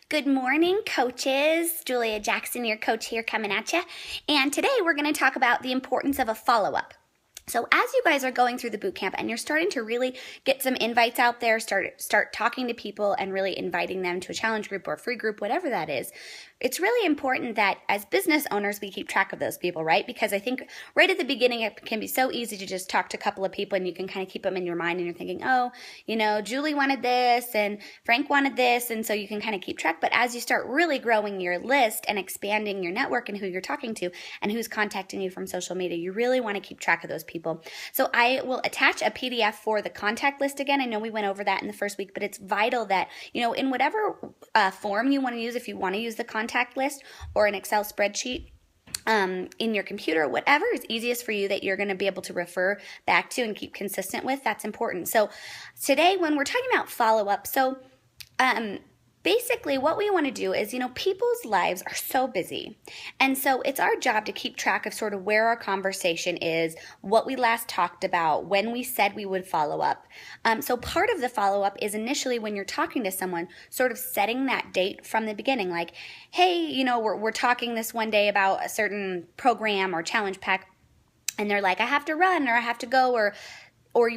Good morning, coaches. Julia Jackson, your coach here, coming at you. And today we're going to talk about the importance of a follow-up. So as you guys are going through the boot camp and you're starting to really get some invites out there, start talking to people and really inviting them to a challenge group or a free group, whatever that is, it's really important that as business owners, we keep track of those people, right? Because I think right at the beginning, it can be so easy to just talk to a couple of people and you can kind of keep them in your mind and you're thinking, oh, Julie wanted this and Frank wanted this. And so you can kind of keep track. But as you start really growing your list and expanding your network and who you're talking to and who's contacting you from social media, you really want to keep track of those people. So I will attach a PDF for the contact list again. I know we went over that in the first week, but it's vital that, in whatever form you want to use, if you want to use the contact list or an Excel spreadsheet, in your computer, whatever is easiest for you that you're going to be able to refer back to and keep consistent with, that's important. So today when we're talking about follow-up, basically what we want to do is, people's lives are so busy. And so it's our job to keep track of sort of where our conversation is, what we last talked about, when we said we would follow up. So part of the follow-up is initially when you're talking to someone, sort of setting that date from the beginning, like, hey, we're talking this one day about a certain program or challenge pack, and they're like, I have to run or I have to go, or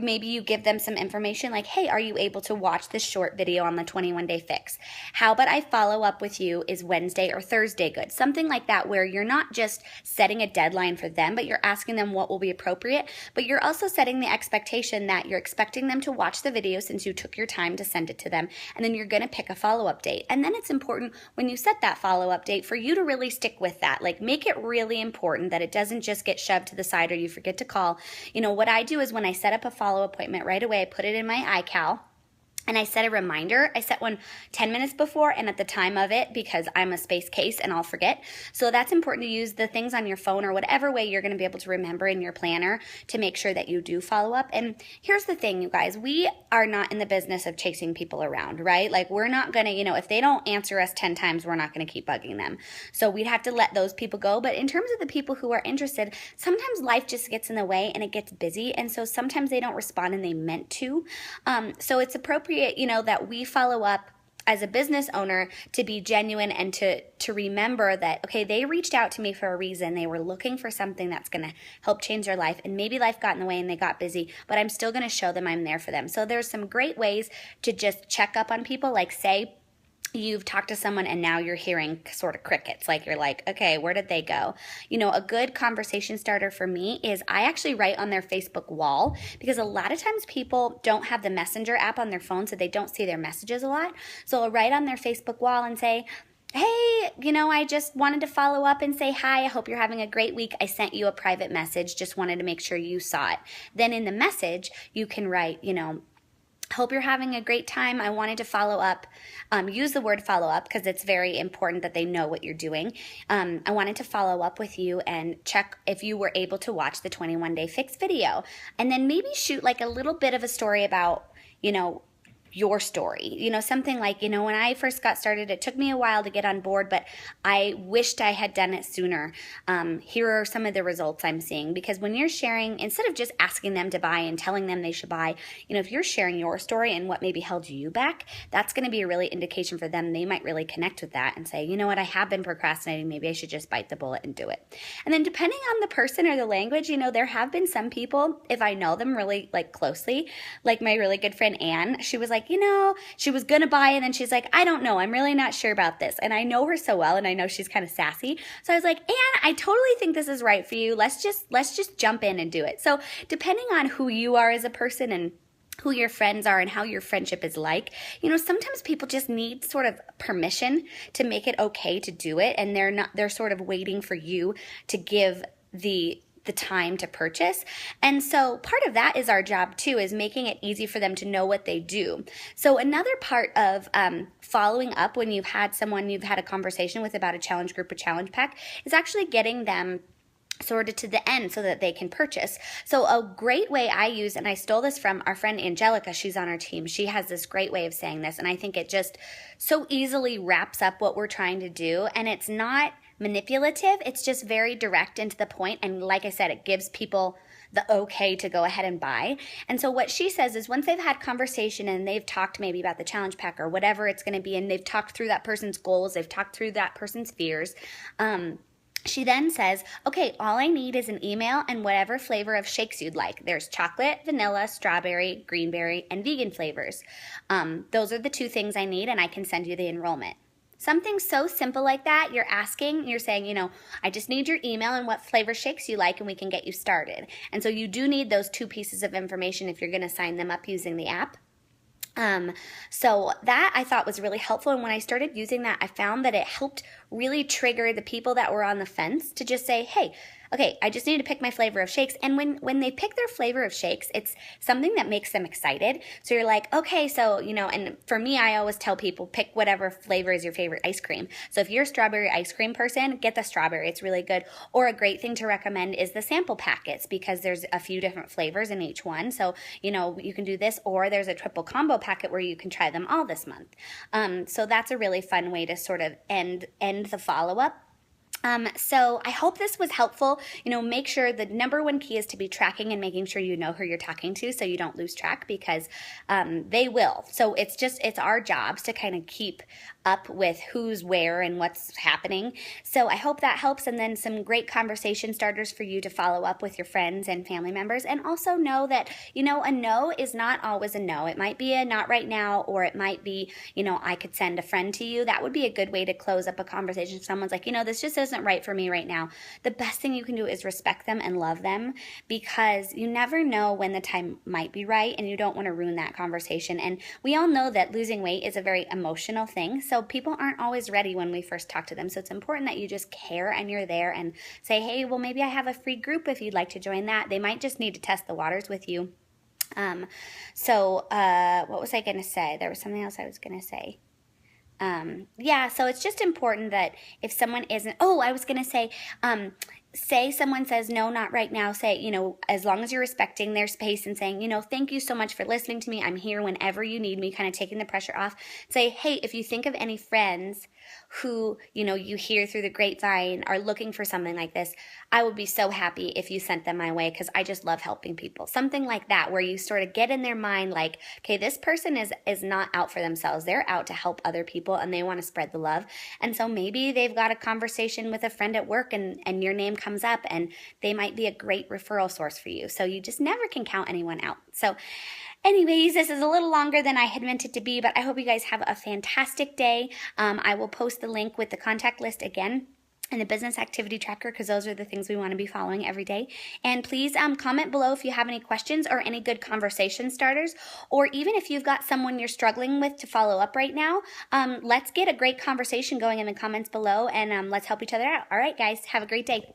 maybe you give them some information like, hey, are you able to watch this short video on the 21-day fix? How about I follow up with you? Is Wednesday or Thursday good? Something like that where you're not just setting a deadline for them, but you're asking them what will be appropriate, but you're also setting the expectation that you're expecting them to watch the video since you took your time to send it to them, and then you're gonna pick a follow-up date. And then it's important when you set that follow-up date for you to really stick with that. Like, make it really important that it doesn't just get shoved to the side or you forget to call. What I do is when I set up a follow appointment right away, I put it in my iCal and I set a reminder. I set one 10 minutes before and at the time of it because I'm a space case and I'll forget. So that's important to use the things on your phone or whatever way you're going to be able to remember in your planner to make sure that you do follow up. And here's the thing, you guys, we are not in the business of chasing people around, right? Like, we're not going to, if they don't answer us 10 times, we're not going to keep bugging them. So we'd have to let those people go. But in terms of the people who are interested, sometimes life just gets in the way and it gets busy. And so sometimes they don't respond and they meant to. So it's appropriate, that we follow up as a business owner to be genuine and to remember that, okay, they reached out to me for a reason. They were looking for something that's going to help change their life. And maybe life got in the way and they got busy, but I'm still going to show them I'm there for them. So there's some great ways to just check up on people, like say, you've talked to someone and now you're hearing sort of crickets. Like, you're like, okay, where did they go? A good conversation starter for me is I actually write on their Facebook wall, because a lot of times people don't have the Messenger app on their phone, so they don't see their messages a lot. So I'll write on their Facebook wall and say, hey, I just wanted to follow up and say hi. I hope you're having a great week. I sent you a private message. Just wanted to make sure you saw it. Then in the message, you can write, hope you're having a great time. I wanted to follow up. Use the word follow up because it's very important that they know what you're doing. I wanted to follow up with you and check if you were able to watch the 21-day fix video. And then maybe shoot like a little bit of a story about, your story, something like, when I first got started, it took me a while to get on board, but I wished I had done it sooner. Here are some of the results I'm seeing. Because when you're sharing, instead of just asking them to buy and telling them they should buy, if you're sharing your story and what maybe held you back, that's going to be a really indication for them. They might really connect with that and say, you know what, I have been procrastinating. Maybe I should just bite the bullet and do it. And then depending on the person or the language, there have been some people, if I know them really closely, like my really good friend Anne, she was like, she was going to buy and then she's like, I don't know. I'm really not sure about this. And I know her so well and I know she's kind of sassy. So I was like, Anne, I totally think this is right for you. Let's just jump in and do it. So depending on who you are as a person and who your friends are and how your friendship is like, sometimes people just need sort of permission to make it okay to do it. And they're sort of waiting for you to give the time to purchase. And so part of that is our job too, is making it easy for them to know what they do. So another part of following up when you've had a conversation with about a challenge group or challenge pack is actually getting them sort of to the end so that they can purchase. So a great way I use, and I stole this from our friend Angelica, she's on our team. She has this great way of saying this, and I think it just so easily wraps up what we're trying to do. And it's not manipulative. It's just very direct and to the point. And like I said, it gives people the okay to go ahead and buy. And so what she says is once they've had conversation and they've talked maybe about the challenge pack or whatever it's going to be, and they've talked through that person's goals, they've talked through that person's fears, she then says, okay, all I need is an email and whatever flavor of shakes you'd like. There's chocolate, vanilla, strawberry, greenberry, and vegan flavors. Those are the 2 things I need, and I can send you the enrollment. Something so simple like that, you're saying, I just need your email and what flavor shakes you like, and we can get you started. And so you do need those 2 pieces of information if you're going to sign them up using the app. So that I thought was really helpful. And when I started using that, I found that it helped really trigger the people that were on the fence to just say, hey, okay, I just need to pick my flavor of shakes. And when they pick their flavor of shakes, it's something that makes them excited. So you're like, okay, so, and for me, I always tell people, pick whatever flavor is your favorite ice cream. So if you're a strawberry ice cream person, get the strawberry. It's really good. Or a great thing to recommend is the sample packets, because there's a few different flavors in each one. So, you can do this, or there's a triple combo packet where you can try them all this month. So that's a really fun way to sort of end the follow-up. So I hope this was helpful. Make sure the number 1 key is to be tracking and making sure you know who you're talking to so you don't lose track, because they will. So it's our jobs to kind of keep up with who's where and what's happening. So I hope that helps, and then some great conversation starters for you to follow up with your friends and family members. And also know that, a no is not always a no. It might be a not right now, or it might be, I could send a friend to you. That would be a good way to close up a conversation. If someone's like, this just isn't right for me right now. The best thing you can do is respect them and love them, because you never know when the time might be right, and you don't want to ruin that conversation. And we all know that losing weight is a very emotional thing. So people aren't always ready when we first talk to them. So it's important that you just care and you're there and say, hey, well, maybe I have a free group if you'd like to join that. They might just need to test the waters with you. What was I going to say? There was something else I was going to say. So it's just important that if someone isn't, I was going to say someone says, no, not right now, say, as long as you're respecting their space and saying, thank you so much for listening to me. I'm here whenever you need me, kind of taking the pressure off. Say, hey, if you think of any friends who, you hear through the grapevine are looking for something like this, I would be so happy if you sent them my way, because I just love helping people. Something like that, where you sort of get in their mind like, okay, this person is not out for themselves. They're out to help other people, and they want to spread the love. And so maybe they've got a conversation with a friend at work, and your name comes up, and they might be a great referral source for you. So you just never can count anyone out. So anyways, this is a little longer than I had meant it to be, but I hope you guys have a fantastic day. I will post the link with the contact list again and the business activity tracker, because those are the things we want to be following every day. And please comment below if you have any questions or any good conversation starters, or even if you've got someone you're struggling with to follow up right now. Let's get a great conversation going in the comments below, and let's help each other out. All right, guys, have a great day.